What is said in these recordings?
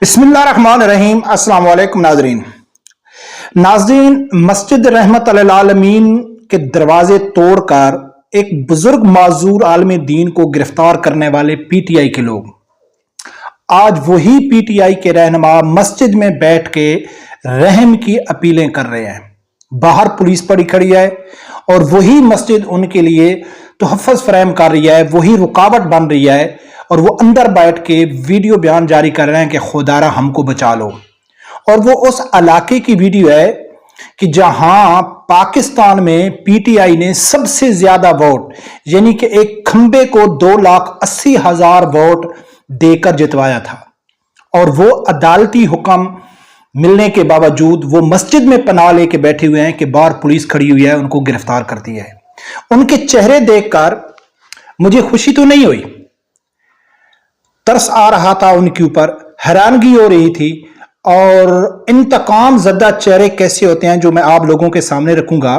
बिस्मिल्लाहिर्रहमानिर्रहीम। अस्सलाम वालेकुम नाज़रीन, मस्जिद रहमत अल आलमीन के दरवाजे तोड़कर एक बुजुर्ग माजूर आलम दीन को गिरफ्तार करने वाले पीटीआई के लोग आज वही पीटीआई के रहनुमा मस्जिद में बैठ के रहम की अपीलें कर रहे हैं। बाहर पुलिस पड़ी खड़ी है और वही मस्जिद उनके लिए तोहफ़्फ़ फराहम कर रही है, वही रुकावट बन रही है और वो अंदर बैठ के वीडियो बयान जारी कर रहे हैं कि खुदारा हमको बचा लो। और वो उस इलाके की वीडियो है कि जहां पाकिस्तान में पीटीआई ने सबसे ज्यादा वोट यानी कि एक खंबे को 2,80,000 वोट देकर जितवाया था और वो अदालती हुक्म मिलने के बावजूद वो मस्जिद में पनाह लेके बैठे हुए हैं कि बाहर पुलिस खड़ी हुई है, उनको गिरफ्तार कर दिया है। उनके चेहरे देखकर मुझे खुशी तो नहीं हुई, तरस आ रहा था उनके ऊपर, हैरानगी हो रही थी। और इंतकाम ज़दा चेहरे कैसे होते हैं जो मैं आप लोगों के सामने रखूंगा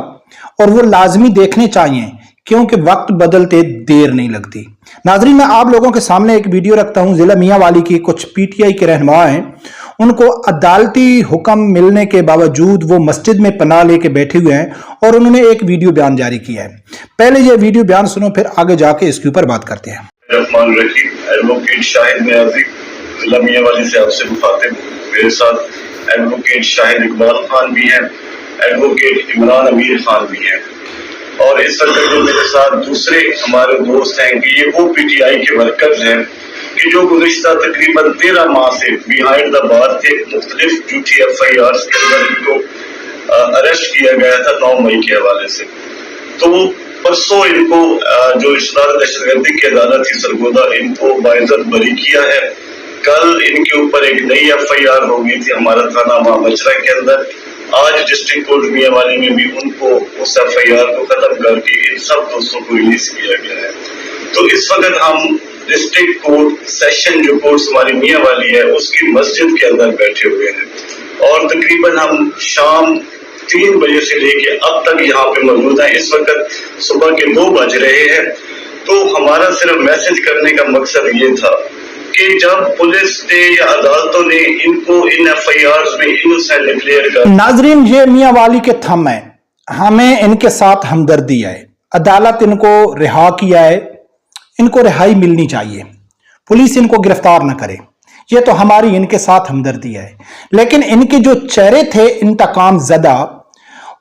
और वो लाजमी देखने चाहिए क्योंकि वक्त बदलते देर नहीं लगती। नाज़रीन, मैं आप लोगों के सामने एक वीडियो रखता हूं। जिला मियांवाली की कुछ पीटीआई के रहनुमा हैं, उनको अदालती हुक्म मिलने के बावजूद वो मस्जिद में पनाह लेके बैठे हुए हैं और उन्होंने एक वीडियो बयान जारी किया है। पहले ये वीडियो बयान सुनो, फिर आगे जाके इसके ऊपर बात करते हैं। एडवोकेट शाहिद नियाज़ी जिला मियांवाली से आपसे मुखातिब। मेरे साथ एडवोकेट शाहिद इकबाल खान भी हैं, एडवोकेट इमरान अमीर खान भी हैं और इस वक्त जो मेरे साथ दूसरे हमारे दोस्त हैं कि ये वो पीटीआई के वर्कर्स हैं कि जो गुज़िश्ता तकरीबन 13 माह से बिहाइंड द बार थे। मुख्तलिफ झूठी FIRs के अंदर इनको अरेस्ट किया गया था 9 मई के हवाले से। तो परसों इनको जो इस्लाह दहशतगर्दी की अदालत थी सरगोदा, इनको बाइज्जत बरी किया है। कल इनके ऊपर एक नई FIR हो गई थी हमारा थाना महाबचरा के अंदर। आज डिस्ट्रिक्ट कोर्ट मियांवाली में भी उनको उस FIR को खत्म करके इन सब दोस्तों को रिलीज किया गया है। तो इस वक्त हम डिस्ट्रिक्ट कोर्ट सेशन जो कोर्ट हमारी मियांवाली है उसकी मस्जिद के अंदर बैठे हुए हैं और तकरीबन हम शाम 3 बजे से लेके अब तक यहाँ पे मौजूद है। इस वक्त सुबह के 2 बज रहे हैं। तो हमारा सिर्फ मैसेज करने का मकसद ये था कि जब पुलिस ने या अदालतों ने इनको इन FIRs में इनोसेंट डिक्लेयर कर। नाजरीन, ये मियांवाली के थम है, हमें इनके साथ हमदर्दी है। अदालत इनको रिहा किया है, इनको रिहाई मिलनी चाहिए, पुलिस इनको गिरफ्तार न करे, ये तो हमारी इनके साथ हमदर्दी है। लेकिन इनके जो चेहरे थे इंतकाम ज़दा,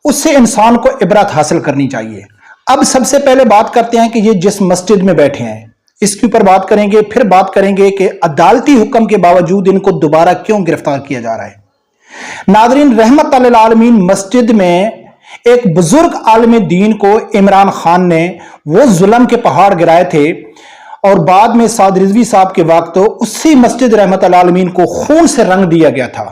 उससे इंसान को इबरत हासिल करनी चाहिए। अब सबसे पहले बात करते हैं कि ये जिस मस्जिद में बैठे हैं इसके ऊपर बात करेंगे, फिर बात करेंगे कि अदालती हुक्म के बावजूद इनको दोबारा क्यों गिरफ्तार किया जा रहा है। नाज़रीन, रहमत अल आलमीन मस्जिद में एक बुजुर्ग आलम दीन को इमरान खान ने वो जुल्म के पहाड़ गिराए थे और बाद में साद रिजवी साहब के वक्त तो उसी मस्जिद रहमत अल आलमीन को खून से रंग दिया गया था।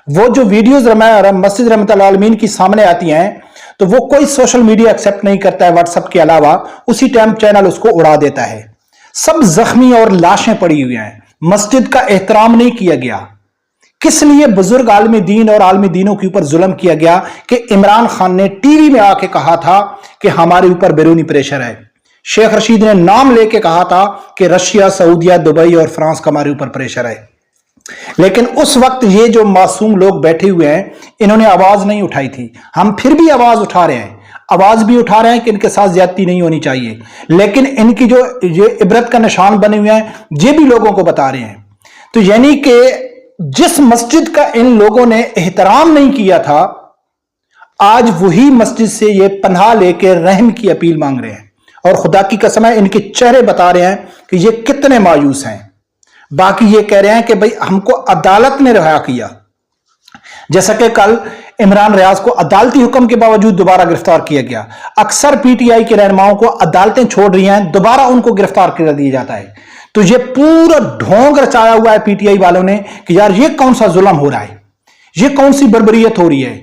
वो जो वीडियोज मस्जिद रहमत अल आलमीन की सामने आती हैं तो वो कोई सोशल मीडिया एक्सेप्ट नहीं करता है, व्हाट्सएप के अलावा उसी टाइम चैनल उसको उड़ा देता है। सब जख्मी और लाशें पड़ी हुई हैं, मस्जिद का एहतराम नहीं किया गया। किस लिए बुजुर्ग आलम दीन और आलम दीनों के ऊपर जुल्म किया गया कि इमरान खान ने टीवी में आके कहा था कि हमारे ऊपर बैरूनी प्रेशर है। शेख रशीद ने नाम लेके कहा था कि रशिया, सऊदिया, दुबई और फ्रांस का हमारे ऊपर प्रेशर है। लेकिन उस वक्त ये जो मासूम लोग बैठे हुए हैं इन्होंने आवाज नहीं उठाई थी। हम फिर भी आवाज उठा रहे हैं, आवाज भी उठा रहे हैं कि इनके साथ ज्यादती नहीं होनी चाहिए। लेकिन इनकी जो ये इबरत का निशान बने हुए हैं ये भी लोगों को बता रहे हैं। तो यानी कि जिस मस्जिद का इन लोगों ने एहतराम नहीं किया था, आज वही मस्जिद से ये पनाह लेके रहम की अपील मांग रहे हैं। और खुदा की कसम है, इनके चेहरे बता रहे हैं कि ये कितने मायूस हैं। बाकी ये कह रहे हैं कि भाई हमको अदालत ने रिहा किया, जैसा कि कल इमरान रियाज को अदालती हुक्म के बावजूद दोबारा गिरफ्तार किया गया। अक्सर पीटीआई के रहनुमाओं को अदालतें छोड़ रही हैं, दोबारा उनको गिरफ्तार कर दिया जाता है। तो ये पूरा ढोंग रचाया हुआ है पीटीआई वालों ने कि यार ये कौन सा जुल्म हो रहा है, ये कौन सी बर्बरियत हो रही है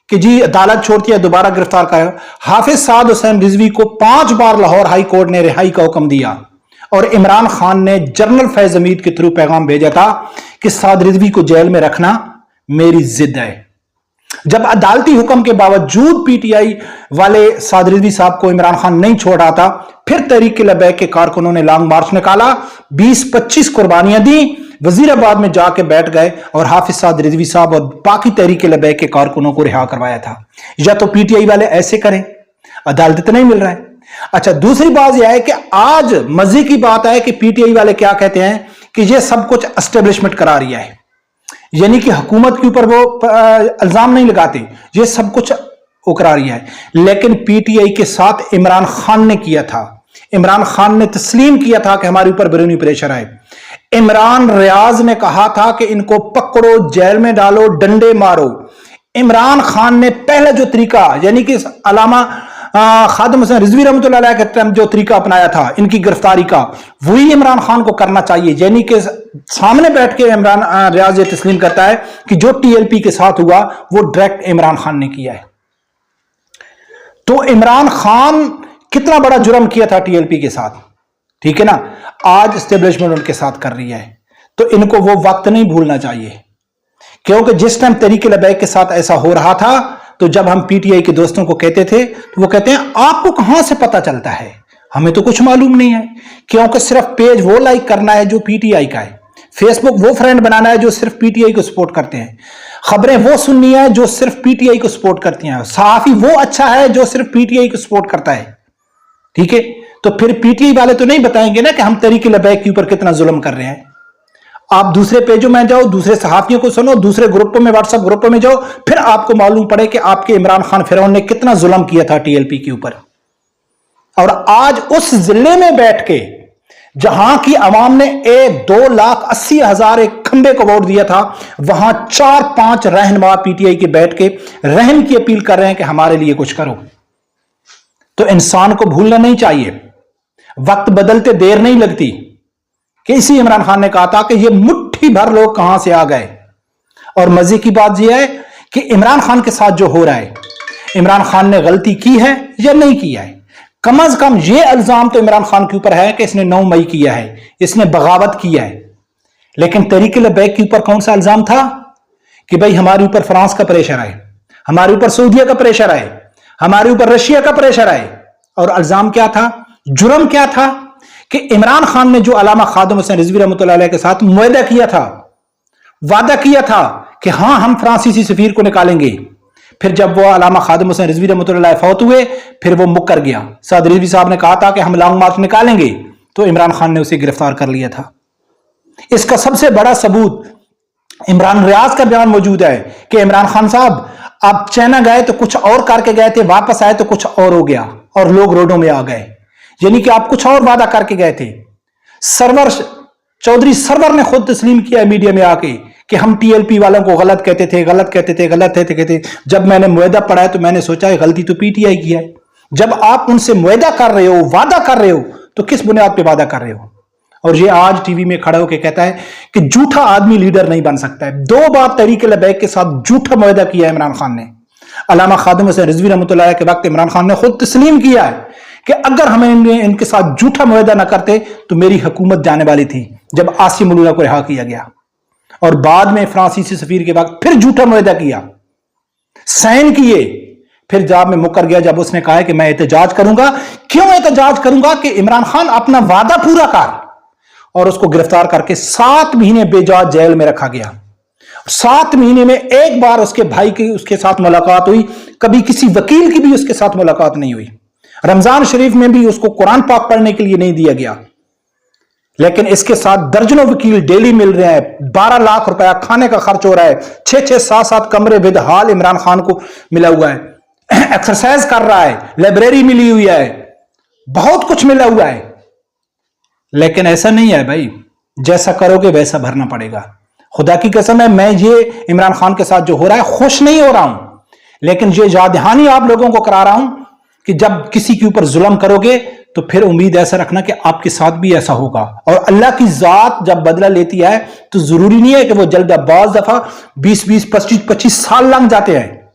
कि जी अदालत छोड़ती है दोबारा गिरफ्तार कर। हाफिज साद हुसैन रिजवी को 5 बार लाहौर हाई कोर्ट ने रिहाई का हुक्म दिया और इमरान खान ने जनरल फैज हमीद के थ्रू पैगाम भेजा था कि साद रिजवी को जेल में रखना मेरी जिद है। जब अदालती हुक्म के बावजूद पीटीआई वाले साद रिजवी साहब को इमरान खान नहीं छोड़ रहा था, फिर तहरीक लबैक के कारकुनों ने लॉन्ग मार्च निकाला, 20-25 कुर्बानियां दी, वजीर आबाद में जाके बैठ गए और हाफिज साद रिजवी साहब और बाकी तहरीक लबैक के कारकुनों को रिहा करवाया था। या तो पीटीआई वाले ऐसे करें, अदालत तो नहीं मिल रहा है। अच्छा, दूसरी बात यह है कि आज मजे की बात है कि पीटीआई वाले क्या कहते हैं कि ये सब कुछ एस्टेब्लिशमेंट करा रही है, यानी कि हुकूमत के ऊपर वो इल्जाम नहीं लगाते, ये सब कुछ वो करा रही है। लेकिन पीटीआई के साथ इमरान खान ने किया था, इमरान खान ने तस्लीम किया था कि हमारे ऊपर बैरूनी प्रेशर है। इमरान रियाज ने कहा था कि इनको पकड़ो, जेल में डालो, डंडे मारो। इमरान खान ने पहले जो तरीका, यानी कि अलामा खादिम हुसैन रिजवी रहमतुल्लाह अलैह के टाइम जो तरीका अपनाया था इनकी गिरफ्तारी का, वही इमरान खान को करना चाहिए। यानी कि सामने बैठ के इमरान रियाज ये तस्लीम करता है कि जो टीएलपी के साथ हुआ वो डायरेक्ट इमरान खान ने किया है। तो इमरान खान कितना बड़ा जुर्म किया था टीएलपी के साथ, ठीक है ना। आज एस्टेब्लिशमेंट उनके साथ कर रही है, तो इनको वो वक्त नहीं भूलना चाहिए, क्योंकि जिस टाइम तहरीक लबैक के साथ ऐसा हो रहा था, तो जब हम पीटीआई के दोस्तों को कहते थे तो वो कहते हैं आपको कहां से पता चलता है, हमें तो कुछ मालूम नहीं है, क्योंकि सिर्फ पेज वो लाइक करना है जो पीटीआई का है, फेसबुक वो फ्रेंड बनाना है जो सिर्फ पीटीआई को सपोर्ट करते हैं, खबरें वो सुननी है जो सिर्फ पीटीआई को सपोर्ट करती हैं, सहाफी वो अच्छा है जो सिर्फ पीटीआई को सपोर्ट करता है, ठीक है। तो फिर पीटीआई वाले तो नहीं बताएंगे ना कि हम तहरीक लबैक के ऊपर कितना जुल्म कर रहे हैं। आप दूसरे पेजों में जाओ, दूसरे सहाफियों को सुनो, दूसरे ग्रुपों में, व्हाट्सएप ग्रुपों में जाओ, फिर आपको मालूम पड़े कि आपके इमरान खान फिरौन ने कितना जुल्म किया था टीएलपी के ऊपर। और आज उस जिले में बैठ के जहां की आवाम ने 2,80,000 एक खंबे को वोट दिया था, वहां 4-5 रहनुमा पीटीआई के बैठ के रहम की अपील कर रहे हैं कि हमारे लिए कुछ करो। तो इंसान को भूलना नहीं चाहिए, वक्त बदलते देर नहीं लगती। कि इसी इमरान खान ने कहा था कि ये मुट्ठी भर लोग कहां से आ गए। और मजे की बात यह है कि इमरान खान के साथ जो हो रहा है, इमरान खान ने गलती की है या नहीं किया है, कम अज कम ये इल्जाम तो इमरान खान के ऊपर है कि इसने 9 मई किया है, इसने बगावत किया है। लेकिन तहरीक लबैक के ऊपर कौन सा इल्जाम था कि भाई हमारे ऊपर फ्रांस का प्रेशर है, हमारे ऊपर सऊदीया का प्रेशर है, हमारे ऊपर रशिया का प्रेशर है। और इल्जाम क्या था, जुर्म क्या था कि इमरान खान ने जो अलामा खादिम हुसैन रिजवी रहमतुल्लाह अलैह के साथ मुआहदा किया था, वादा किया था कि हां हम फ्रांसीसी सफीर को निकालेंगे, फिर जब वो अलामा खादिम हुसैन रिजवी रहमतुल्लाह अलैह फौत हुए, फिर वो मुकर गया। साद रिजवी साहब ने कहा था कि हम लॉन्ग मार्च निकालेंगे, तो इमरान खान ने उसे गिरफ्तार कर लिया था। इसका सबसे बड़ा सबूत इमरान रियाज का बयान मौजूद है कि इमरान खान साहब आप चाइना गए तो कुछ और करके गए थे, वापस आए तो कुछ और हो गया और लोग रोडों में आ गए, यानी कि आप कुछ और वादा करके गए थे। सरवर चौधरी सरवर ने खुद तस्लीम किया मीडिया में आके कि हम टीएलपी वालों को गलत कहते थे। जब मैंने मुआहदा पढ़ा है तो मैंने सोचा है गलती तो पीटीआई की है। जब आप उनसे मुआहदा कर रहे हो, वादा कर रहे हो, तो किस बुनियाद पे वादा कर रहे हो। और ये आज टीवी में खड़ा होकर कहता है कि झूठा आदमी लीडर नहीं बन सकता है। 2 बार तहरीक लबैक के साथ झूठा मुआहदा किया है इमरान खान ने। अलामा खादिम हुसैन रिजवी रहमतुल्लाह के वक्त इमरान खान ने खुद तस्लीम किया है कि अगर हमें इनके साथ झूठा मुआहदा न करते तो मेरी हुकूमत जाने वाली थी, जब आसिम मुल्ला को रिहा किया गया। और बाद में फ्रांसीसी सफीर के वक्त फिर झूठा मुआहदा किया, साइन किए, फिर जब में मुकर गया, जब उसने कहा कि मैं एहतजाज करूंगा। क्यों एहतजाज करूंगा कि इमरान खान अपना वादा पूरा कर, और उसको गिरफ्तार करके 7 महीने बेजा जेल में रखा गया। 7 महीने में एक बार उसके भाई की उसके साथ मुलाकात हुई, कभी किसी वकील की भी उसके साथ मुलाकात नहीं हुई। रमजान शरीफ में भी उसको कुरान पाक पढ़ने के लिए नहीं दिया गया। लेकिन इसके साथ दर्जनों वकील डेली मिल रहे हैं, 12 लाख रुपया खाने का खर्च हो रहा है, 6-6, 7-7 कमरे बेदहाल इमरान खान को मिला हुआ है, एक्सरसाइज कर रहा है, लाइब्रेरी मिली हुई है, बहुत कुछ मिला हुआ है। लेकिन ऐसा नहीं है भाई, जैसा करोगे वैसा भरना पड़ेगा। खुदा की कसम है, मैं ये इमरान खान के साथ जो हो रहा है खुश नहीं हो रहा हूं, लेकिन ये याद दहानी आप लोगों को करा रहा हूं कि जब किसी के ऊपर जुल्म करोगे तो फिर उम्मीद ऐसा रखना कि आपके साथ भी ऐसा होगा। और अल्लाह की जात जब बदला लेती है तो जरूरी नहीं है कि वो जल्द, बाज़ दफा 20-20, 25-25 साल लग जाते हैं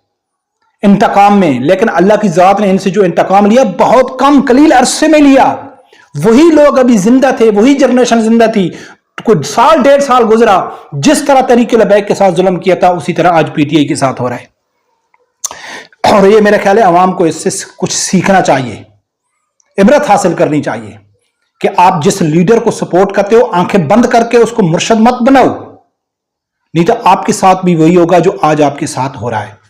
इंतकाम में, लेकिन अल्लाह की जात ने इनसे जो इंतकाम लिया बहुत कम कलील अरसे में लिया। वही लोग अभी जिंदा थे, वही जनरेशन जिंदा थी, कुछ साल 1.5 साल गुजरा, जिस तरह तहरीक लबैक के साथ जुल्म किया था उसी तरह आज पीटीआई के साथ हो रहा है। और ये मेरा ख्याल है अवाम को इससे कुछ सीखना चाहिए, इबरत हासिल करनी चाहिए کہ آپ جس لیڈر کو سپورٹ کرتے ہو آنکھیں بند کر کے اس کو مرشد مت بناؤ، نہیں تو آپ کے ساتھ بھی وہی ہوگا جو آج آپ کے ساتھ ہو رہا ہے۔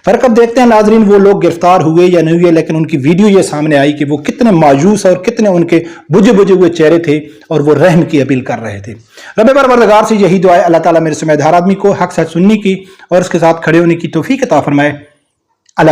فرق اب دیکھتے ہیں ناظرین وہ لوگ گرفتار ہوئے یا نہیں ہوئے، لیکن ان کی ویڈیو یہ سامنے آئی کہ وہ کتنے مایوس اور کتنے ان کے بجھے ہوئے چہرے تھے اور وہ رحم کی اپیل کر رہے تھے۔ رب پروردگار سے یہی دعا ہے اللہ تعالیٰ میرے سمیت ہر آدمی کو حق سچ سننے کی اور اس کے ساتھ کھڑے ہونے کی توفیق عطا فرمائے۔ اللہ